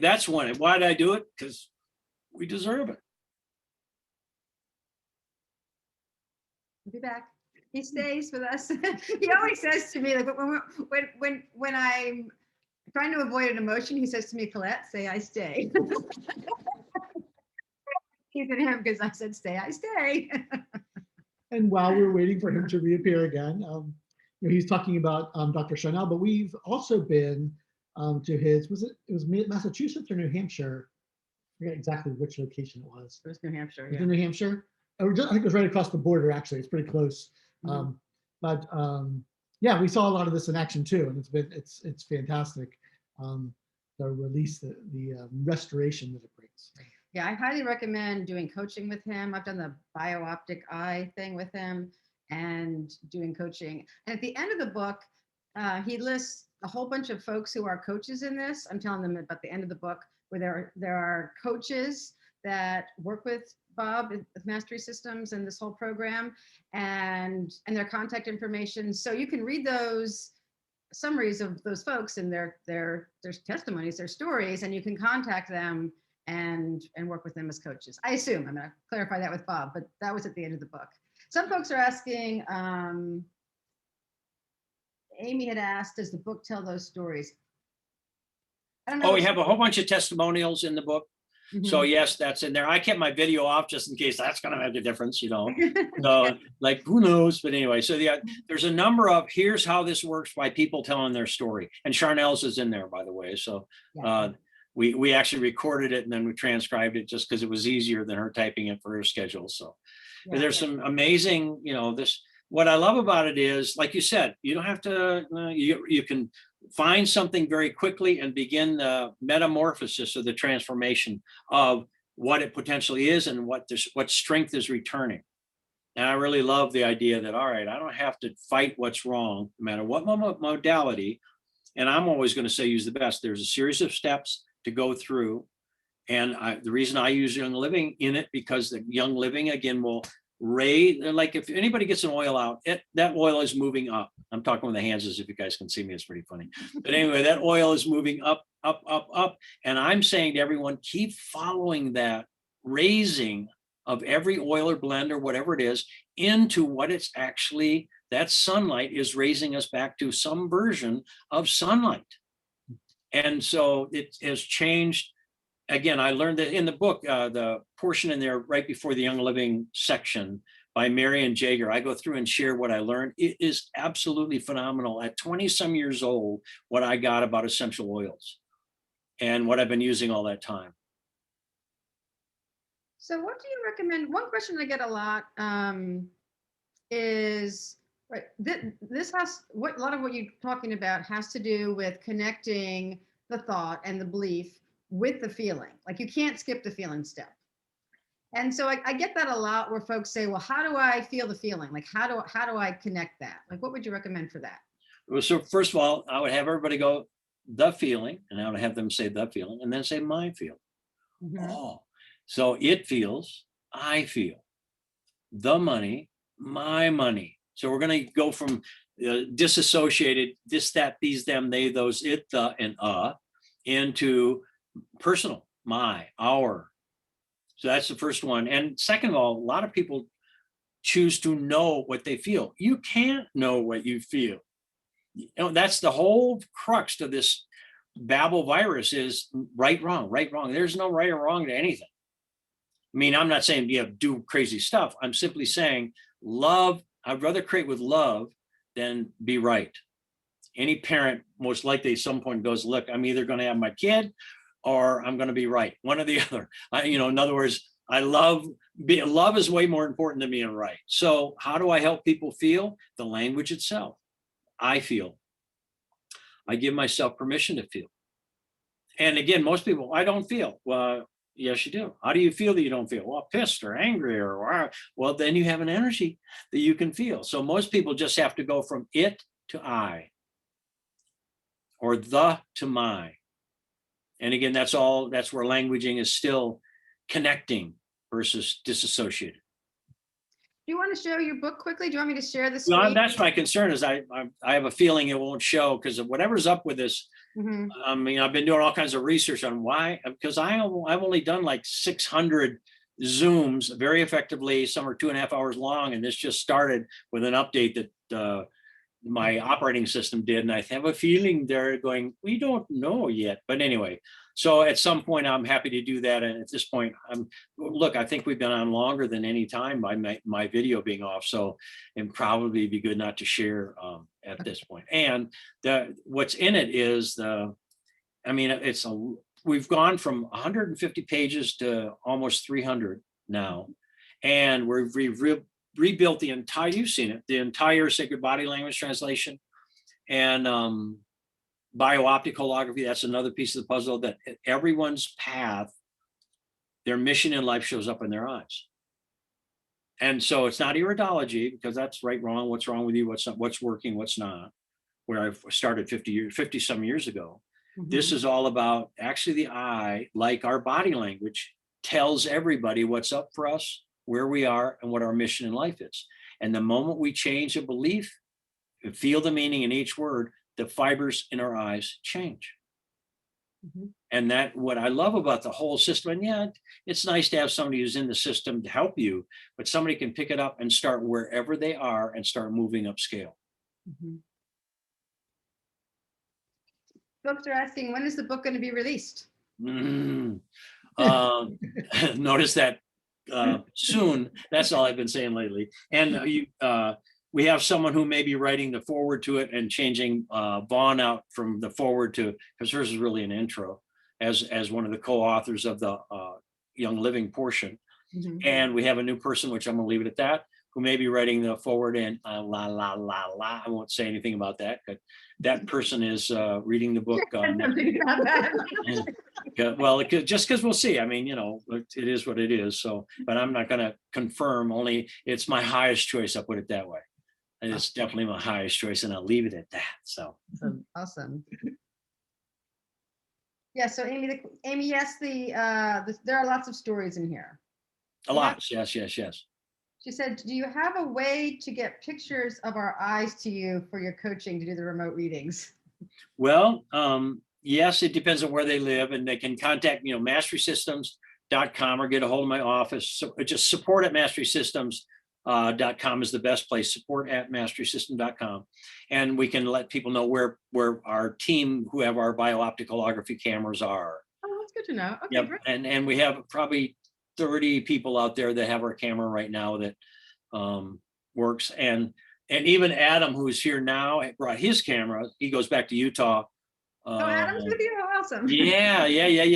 that's one. Why did I do it? Because we deserve it. We'll be back. He stays with us. He always says to me, like, when I'm trying to avoid an emotion, he says to me, Colette, say I stay. He's in him because I said stay, I stay. And while we're waiting for him to reappear again, he's talking about Dr. Chanel, but we've also been to his, it was Massachusetts or New Hampshire? I forget exactly which location it was. It was New Hampshire. Was it New Hampshire? I think it was right across the border, actually. It's pretty close. Yeah, we saw a lot of this in action too, and it's fantastic. The release, the restoration that it brings. Yeah, I highly recommend doing coaching with him. I've done the bio-optic eye thing with him and doing coaching. And at the end of the book, he lists a whole bunch of folks who are coaches in this. I'm telling them about the end of the book where there are coaches that work with Bob with Mastery Systems and this whole program and their contact information. So you can read those summaries of those folks and their testimonies, their stories, and you can contact them and work with them as coaches. I assume, I'm gonna clarify that with Bob, but that was at the end of the book. Some folks are asking, Amy had asked, does the book tell those stories? I don't know. Oh, we have a whole bunch of testimonials in the book. So yes, that's in there. I kept my video off just in case that's going to make a difference, So like, who knows? But anyway, so there's a number of here's how this works by people telling their story. And Charnel's is in there, by the way. So we actually recorded it and then we transcribed it just because it was easier than her typing it for her schedule. So there's some amazing, what I love about it is, like you said, you don't have to, you can find something very quickly and begin the metamorphosis or the transformation of what it potentially is and what strength is returning. And I really love the idea that, all right, I don't have to fight what's wrong, no matter what modality. And I'm always going to say use the best. There's a series of steps to go through. And the reason I use Young Living in it, because the Young Living, again, will raise, like if anybody gets an oil out, that oil is moving up. I'm talking with the hands as if you guys can see me, it's pretty funny. But anyway, that oil is moving up, up, up, up. And I'm saying to everyone, keep following that raising of every oil or blend or whatever it is into what it's actually, that sunlight is raising us back to some version of sunlight. And so it has changed. Again, I learned that in the book, the portion in there right before the Young Living section by Marian Jager, I go through and share what I learned. It is absolutely phenomenal. At 20 some years old, what I got about essential oils and what I've been using all that time. So what do you recommend? One question I get a lot is, right, this has, a lot of what you're talking about has to do with connecting the thought and the belief with the feeling. Like you can't skip the feeling step. And so I get that a lot where folks say, well, how do I feel the feeling? Like, how do I connect that? Like, what would you recommend for that? Well, so first of all, I would have everybody go the feeling, and I would have them say the feeling, and then say my feeling. Mhm. Oh, so it feels, I feel, the money, my money. So we're going to go from disassociated, this, that, these, them, they, those, it, the, and into personal, my, our. So that's the first one. And second of all, a lot of people choose to know what they feel. You can't know what you feel. You know, that's the whole crux to this Babel virus is right, wrong, right, wrong. There's no right or wrong to anything. I mean, I'm not saying do crazy stuff. I'm simply saying love. I'd rather create with love than be right. Any parent most likely at some point goes, look, I'm either going to have my kid or I'm going to be right. One or the other. In other words, love is way more important than being right. So how do I help people feel? The language itself. I feel. I give myself permission to feel. And again, most people, I don't feel. Well, yes, you do. How do you feel that you don't feel? Well, pissed or angry or well, then you have an energy that you can feel. So most people just have to go from it to I, or the to my. And again, that's where languaging is still connecting versus disassociated. Do you want to show your book quickly? Do you want me to share the Well, screen? that's my concern is I have a feeling it won't show because whatever's up with this. Mhm. I mean, I've been doing all kinds of research on why, because I've only done like 600 Zooms very effectively. Some are 2.5 hours long. And this just started with an update that my operating system did. And I have a feeling they're going, we don't know yet. But anyway, so at some point, I'm happy to do that. And at this point, look, I think we've been on longer than any time by my video being off. So it'd probably be good not to share at this point. And what's in it is we've gone from 150 pages to almost 300 now. And we've rebuilt the entire, you've seen it, the entire Sacred Body Language translation. And bioopticalography, that's another piece of the puzzle, that everyone's path, their mission in life shows up in their eyes. And so it's not iridology, because that's right, wrong, what's wrong with you, what's working, what's not, where I started 50 some years ago. Mhm. This is all about actually the eye, like our body language, tells everybody what's up for us, where we are, and what our mission in life is. And the moment we change a belief, feel the meaning in each word, the fibers in our eyes change. Mhm. And that what I love about the whole system, and yeah, it's nice to have somebody who's in the system to help you, but somebody can pick it up and start wherever they are and start moving upscale. Mhm. Folks are asking, when is the book going to be released? Mm. Notice that soon. That's all I've been saying lately. And we have someone who may be writing the forward to it and changing Vaughn out from the forward to, because hers is really an intro, as one of the co-authors of the Young Living portion. Mhm. And we have a new person, which I'm going to leave it at that, who may be writing the forward and I won't say anything about that, but that person is reading the book. Something about that. Well, just because we'll see. I mean, it is what it is. So, but I'm not going to confirm, only it's my highest choice. I'll put it that way. And it's definitely my highest choice, and I'll leave it at that. So Awesome. Yeah. So Amy, yes, there are lots of stories in here. a lot. Yes. She said, do you have a way to get pictures of our eyes to you for your coaching to do the remote readings? Well, yes, it depends on where they live, and they can contact, masterysystems.com or get a hold of my office. So just support at masterysystems.com is the best place, support at masterysystem.com. And we can let people know where our team who have our bioopticalography cameras are. Oh, that's good to know. Okay, Yep. great. And we have probably 30 people out there that have our camera right now that works. And even Adam, who's here now, brought his camera. He goes back to Utah. Oh, Adam's with you? Oh, awesome. Yeah.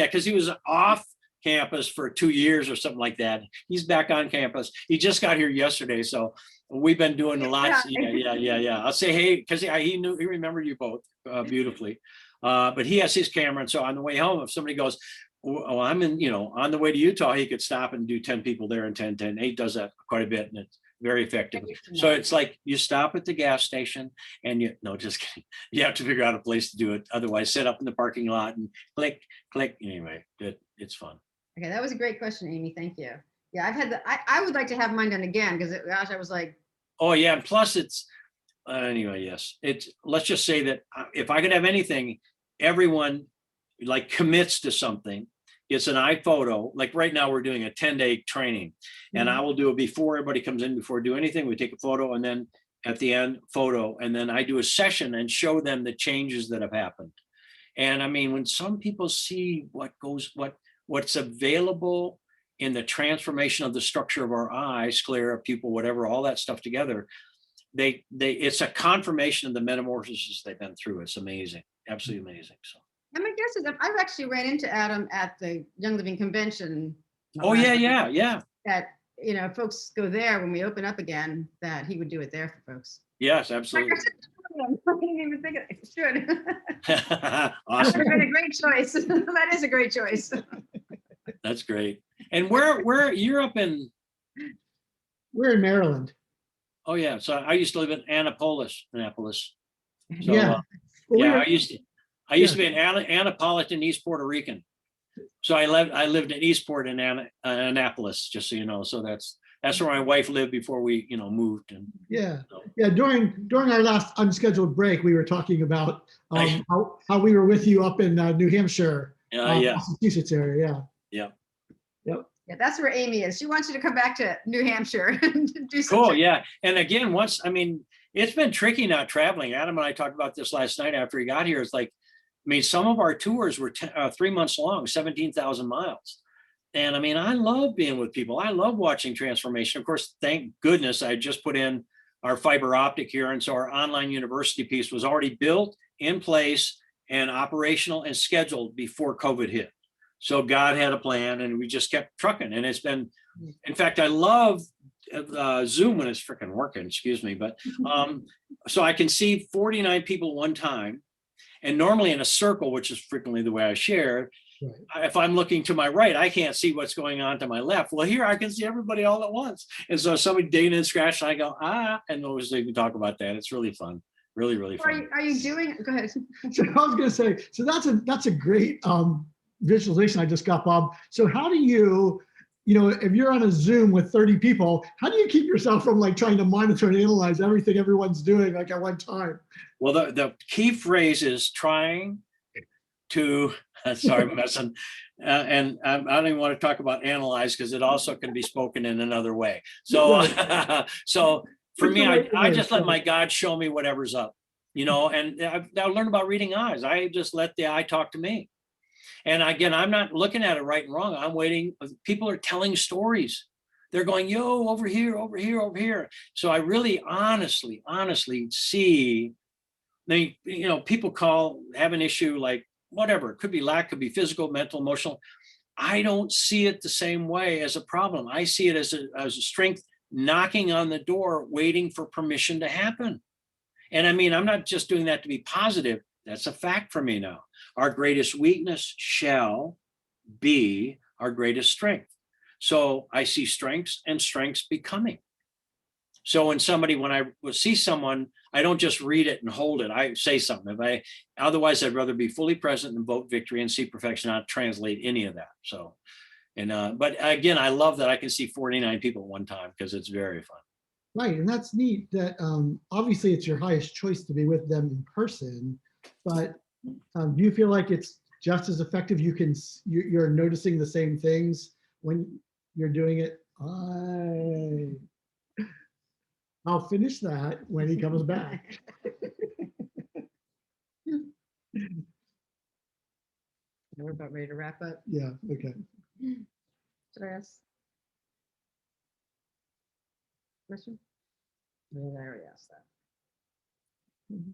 Because he was off campus for 2 years or something like that. He's back on campus. He just got here yesterday. So we've been doing a lot. Yeah. I'll say, hey, because he remembered you both beautifully. But he has his camera. And so on the way home, if somebody goes, oh, I'm in, on the way to Utah, he could stop and do 10 people there and 10. He does that quite a bit, and it's very effective. So it's like you stop at the gas station and no, just kidding. You have to figure out a place to do it. Otherwise, sit up in the parking lot and click. Anyway, it's fun. Okay, that was a great question, Amy. Thank you. Yeah, I've had I would like to have mine done again because gosh, I was like, oh yeah, and plus it's anyway, yes. Let's just say that if I could have anything, everyone like commits to something. It's an Iphoto. Like right now, we're doing a 10-day training, and I will do it before everybody comes in. Before I do anything, we take a photo, and then at the end, photo, and then I do a session and show them the changes that have happened. And I mean, when some people see what's available in the transformation of the structure of our eye, sclera, pupil, whatever, all that stuff together, it's a confirmation of the metamorphosis they've been through. It's amazing, absolutely amazing. So. And my guess is I've actually ran into Adam at the Young Living Convention. Oh yeah. That folks go there when we open up again. That he would do it there for folks. Yes, absolutely. I didn't even think it should. Awesome. That's a great choice. That is a great choice. That's great. And where you're up in? We're in Maryland. Oh yeah. So I used to live in Annapolis. So, Yeah. I used to be an Annapolitan East Puerto Rican. So I lived in Eastport in Annapolis, just so you know. So that's where my wife lived before we moved. And during our last unscheduled break, we were talking about how we were with you up in New Hampshire, Massachusetts area. Yeah, that's where Amy is. She wants you to come back to New Hampshire and do some. Cool. Yeah. And again, it's been tricky not traveling. Adam and I talked about this last night after he got here. It's like, some of our tours were 3 months long, 17,000 miles. And I love being with people. I love watching transformation. Of course, thank goodness I just put in our fiber optic here. And so our online university piece was already built, in place, and operational and scheduled before COVID hit. So God had a plan, and we just kept trucking. And it's been, in fact, I love Zoom when it's freaking working, excuse me. But so I can see 49 people at one time. And normally in a circle, which is frequently the way I share, right. If I'm looking to my right, I can't see what's going on to my left. Well, here I can see everybody all at once. And so somebody digging and scratching, I go, and always we can talk about that. It's really fun. Really, really fun. Are you doing? Go ahead. So I was going to say, so that's a great visualization I just got, Bob. So how do you, if you're on a Zoom with 30 people, how do you keep yourself from trying to monitor and analyze everything everyone's doing at one time? Well, the key phrase is trying to, sorry, I'm messing, and I don't even want to talk about analyze because it also can be spoken in another way. So, so for me, I just let my God show me whatever's up, and I've learned about reading eyes. I just let the eye talk to me. And again, I'm not looking at it right and wrong. I'm waiting. People are telling stories. They're going, yo, over here, over here, over here. So I really honestly see, people have an issue like whatever. It could be lack, could be physical, mental, emotional. I don't see it the same way as a problem. I see it as a strength knocking on the door, waiting for permission to happen. And I'm not just doing that to be positive. That's a fact for me now. Our greatest weakness shall be our greatest strength. So I see strengths and strengths becoming. So when I see someone, I don't just read it and hold it. I say something. Otherwise, I'd rather be fully present and vote victory and see perfection, not translate any of that. So, but again, I love that I can see 49 people at one time because it's very fun. Right, and that's neat. That obviously it's your highest choice to be with them in person, but do you feel like it's just as effective? You're noticing the same things when you're doing it. I'll finish that when he comes back. We're about ready to wrap up. Yeah, okay. Should I ask? Question? I already asked that. Mm-hmm.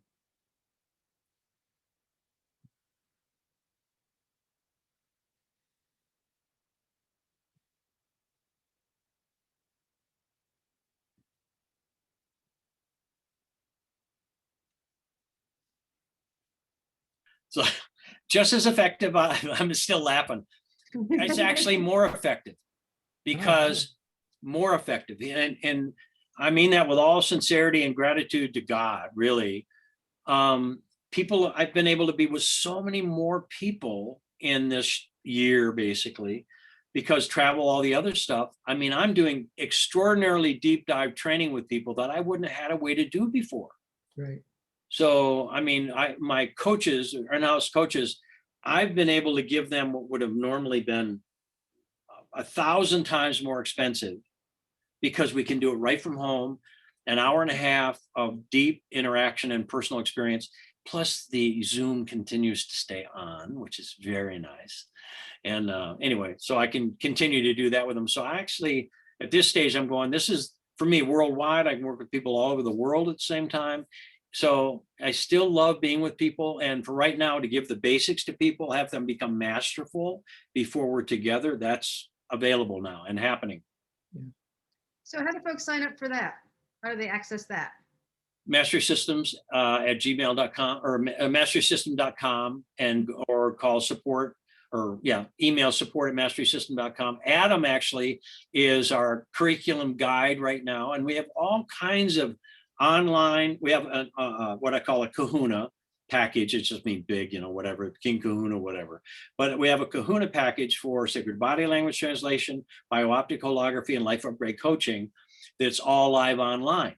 So just as effective, I'm still laughing. It's actually more effective, because more effective. And I mean that with all sincerity and gratitude to God, really. People, I've been able to be with so many more people in this year, basically, because travel, all the other stuff. I mean, I'm doing extraordinarily deep dive training with people that I wouldn't have had a way to do before. Right. So, I mean, my coaches, in-house coaches, I've been able to give them what would have normally been 1,000 times more expensive, because we can do it right from home, an hour and a half of deep interaction and personal experience. Plus the Zoom continues to stay on, which is very nice. And anyway, so I can continue to do that with them. So I actually, at this stage, I'm going, this is, for me, worldwide. I can work with people all over the world at the same time. So I still love being with people. And for right now, to give the basics to people, have them become masterful before we're together, that's available now and happening. So how do folks sign up for that? How do they access that? Mastery Systems at gmail.com or masterysystem.com, and or call support, or email support at masterysystem.com. Adam actually is our curriculum guide right now, and we have all kinds of online. We have what I call a Kahuna package. It's just mean big, whatever, King Kahuna, whatever. But we have a Kahuna package for sacred body language translation, biooptic holography, and life upgrade coaching. That's all live online.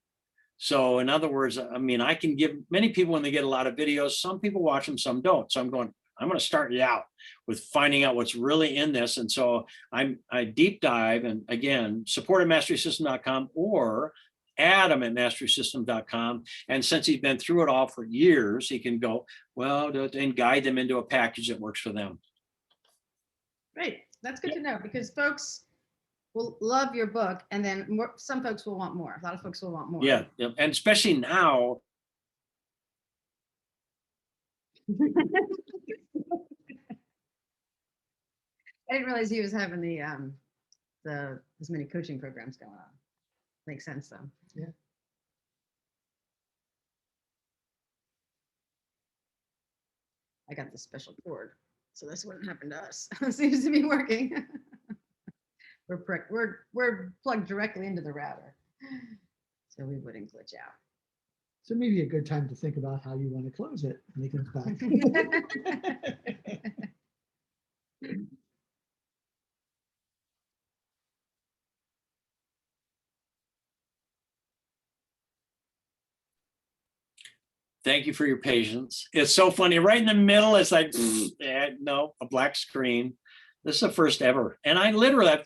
So in other words, I mean, I can give many people, when they get a lot of videos, some people watch them, some don't. So I'm going to start you out with finding out what's really in this. And so I deep dive, and again, support at masterysystem.com or Adam at masterysystem.com. And since he's been through it all for years, he can go, and guide them into a package that works for them. Great. That's good to know, because folks will love your book, and then some folks will want more. A lot of folks will want more. Yeah. And especially now. I didn't realize he was having as many coaching programs going on. Makes sense though. Yeah. I got this special cord, so this wouldn't happen to us. It seems to be working. We're plugged directly into the router, so we wouldn't glitch out. So maybe a good time to think about how you want to close it when he comes back. Thank you for your patience. It's so funny. Right in the middle, it's like, no, a black screen. This is the first ever. And I've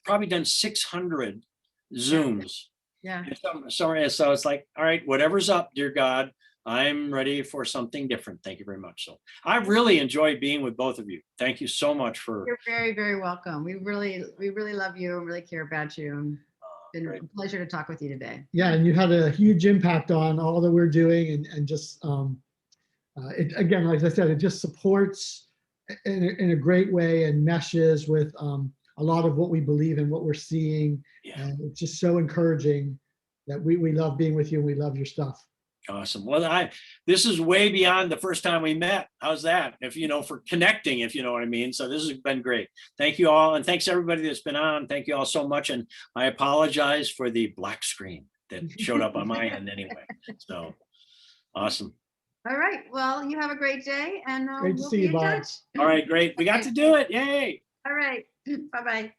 probably done 600 Zooms. Yeah. So it's like, all right, whatever's up, dear God, I'm ready for something different. Thank you very much. So I really enjoyed being with both of you. Thank you so much for. You're very, very welcome. We really love you and really care about you. It's been a pleasure to talk with you today. Yeah, and you had a huge impact on all that we're doing, and just again, like I said, it just supports in a great way and meshes with a lot of what we believe and what we're seeing. Yeah. And it's just so encouraging that we love being with you, and we love your stuff. Awesome. Well, this is way beyond the first time we met. How's that? For connecting, if you know what I mean. So this has been great. Thank you all. And thanks everybody that's been on. Thank you all so much. And I apologize for the black screen that showed up on my end anyway. So awesome. All right. Well, you have a great day, and Great to we'll see be you, in Bob. touch. All right, great. We got to do it. Yay. All right. Bye-bye.